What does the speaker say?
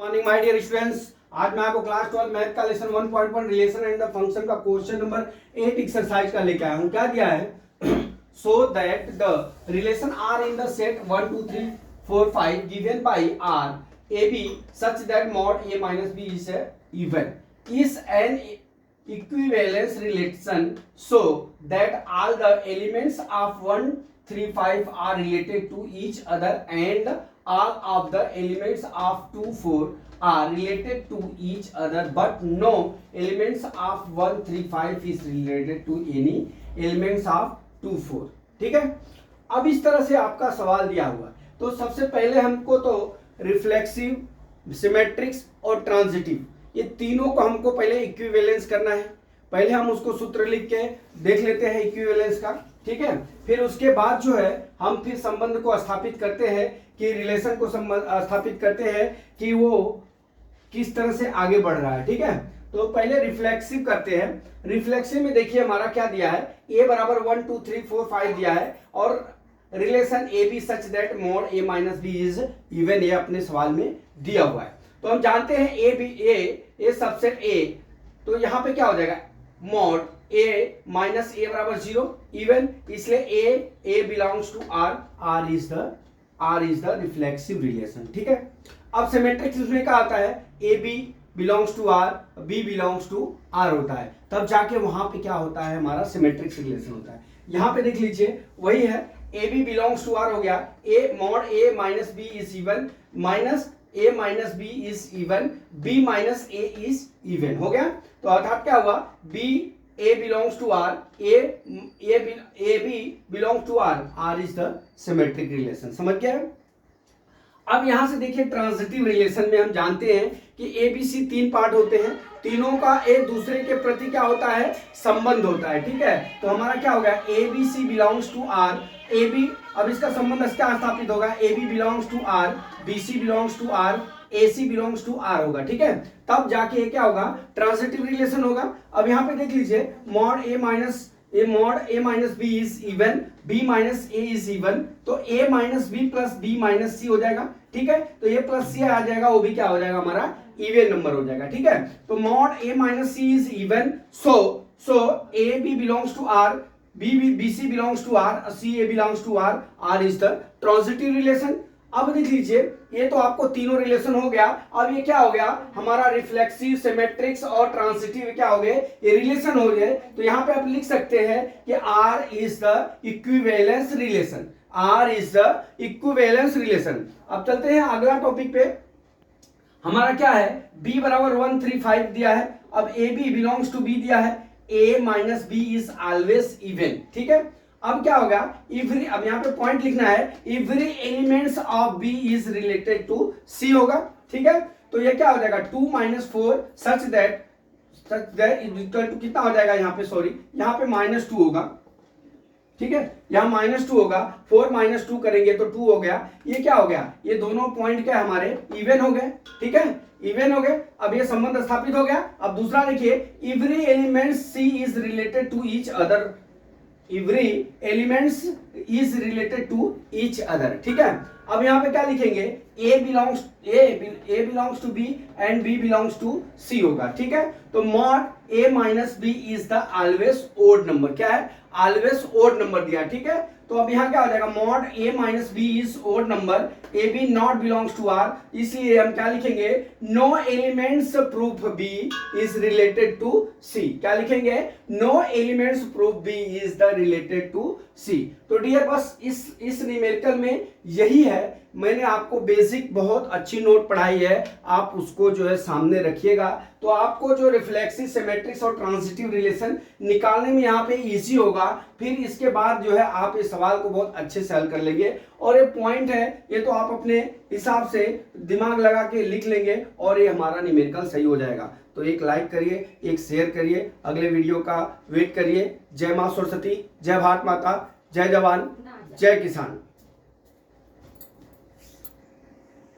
Morning my dear students, आज मैं आपको क्लास 12 मैथ का lesson 1.1 relation and the function का क्वेश्चन नंबर 8 एक्सरसाइज का लेके आया हूं। क्या दिया है? So that the relation R in the set 1 2 3 4 5 given by R A B such that mod A minus B is even is an equivalence relation so that all the elements of 1 3 5 are related to each other and all of the elements of 2 4 are related to each other but no elements of 1 3 5 is related to any elements of 2 4। ठीक है, अब इस तरह से आपका सवाल दिया हुआ, तो सबसे पहले हमको तो रिफ्लेक्सिव, सिमेट्रिक्स और ट्रांजिटिव, ये तीनों को हमको पहले इक्विवेलेंस करना है। पहले हम उसको सूत्र लिख के देख लेते हैं इक्विवेलेंस का, ठीक है। फिर उसके बाद जो है हम फिर संबंध को स्थापित करते हैं कि रिलेशन को स्थापित करते हैं कि वो किस तरह से आगे बढ़ रहा है, ठीक है। तो पहले रिफ्लेक्सिव करते हैं। रिफ्लेक्सिव में देखिए हमारा क्या दिया है, a बराबर 1 2 3 4 5 दिया है और relation A B such that mod A minus B is even, ये अपने सवाल में दिया हुआ है। तो हम जानते हैं A B A subset A, तो यहां पे क्या हो जाएगा, मॉड ए माइनस ए बराबर 0 इवन, इसलिए A belongs to R, R is the reflexive relation, ठीक है। अब सिमेट्रिक में क्या आता है, A B belongs to R, B belongs to R होता है, तब जाके वहां पे क्या होता है, हमारा सिमेट्रिक रिलेशन होता है। यहां पे देख लीजिए वही है, A B belongs to R हो गया, A mod A minus B is even minus a minus B is even, b minus A is even हो गया। तो अर्थात क्या हुआ, b a belongs to r, a b belongs to r, r is the symmetric relation. समझ गया? अब यहां से देखिए ट्रांजिटिव रिलेशन में हम जानते हैं कि ए बी सी तीन पार्ट होते हैं, तीनों का एक दूसरे के प्रति क्या होता है, संबंध होता है, ठीक है। तो हमारा क्या हो गया, A B C belongs to R, A B, अब इसका संबंध क्या स्थापित होगा, A B belongs to R, B C belongs to R, A C belongs to R होगा, ठीक है। तब जाके ये क्या होगा, ट्रांजिटिव रिलेशन होगा। अब यहाँ पे देख लीजिए mod A minus B is even, B minus A is even, तो A minus B plus B minus C हो जाएगा, ठीक है। तो ये प्लस सी आ जाएगा, वो भी क्या हो जाएगा, हमारा इवन नंबर हो जाएगा, ठीक है। तो mod A minus C is even, so A B belongs to R, B C belongs to R, C A belongs to R, R is the transitive relation. अब देख लीजिए ये तो आपको तीनों रिलेशन हो गया। अब ये क्या हो गया, हमारा रिफ्लेक्सिव, सिमेट्रिक्स और ट्रांजिटिव क्या हो गए, ये रिलेशन हो गए। तो यहां पे आप लिख सकते हैं कि R is the equivalence relation, R is the equivalence relation. अब चलते हैं अगला टॉपिक पे। हमारा क्या है, B बराबर 1 3 5 दिया है, अब A B belongs to B दिया है, a minus B is always even, ठीक है। अब क्या होगा, इवरी, अब यहाँ पे पॉइंट लिखना है, every elements of B is related to C होगा, ठीक है। तो ये क्या हो जाएगा, 2 minus 4 such that equal to कितना हो जाएगा, यहाँ पे सॉरी, यहाँ पे -2 होगा, ठीक है। यहाँ -2 होगा, 4 माइनस 2 करेंगे तो 2 हो गया। ये क्या हो गया, ये दोनों पॉइंट क्या हमारे इवन हो गए, ठीक है, इवन हो गए। अब ये संबंध स्थापित हो गया। अब दूसरा देखिए, every element C is related to each other, every elements is related to each other, ठीक है। अब यहाँ पे क्या लिखेंगे, a belongs to b and b belongs to c होगा, ठीक है। तो mod a minus b is the always odd number, क्या है, ऑलवेज ओड नंबर दिया, ठीक है। तो अब यहाँ क्या हो जाएगा, mod a minus b is odd number, a b not belongs to r, इसलिए हम क्या लिखेंगे, no elements proof b is related to c, क्या लिखेंगे, no elements proof b is the related to c। तो डियर बस इस numerical में यही है, मैंने आपको बेसिक बहुत अच्छी नोट पढ़ाई है, आप उसको जो है सामने रखिएगा, तो आपको जो रिफ्लेक्सिव, सिमेट्रिक्स और ट्रांजिटिव रिलेशन निकालने में यहाँ पे इजी होगा। फिर इसके बाद जो है आप इस सवाल को बहुत अच्छे से हल कर लेंगे। और ये पॉइंट है, ये तो आप अपने हिसाब से दिमाग लगा के लिख लेंगे और ये हमारा न्यूमेरिकल सही हो जाएगा। तो एक लाइक करिए, एक शेयर करिए, अगले वीडियो का वेट करिए। जय मां सरस्वती, जय भारत माता, जय जवान, जय किसान।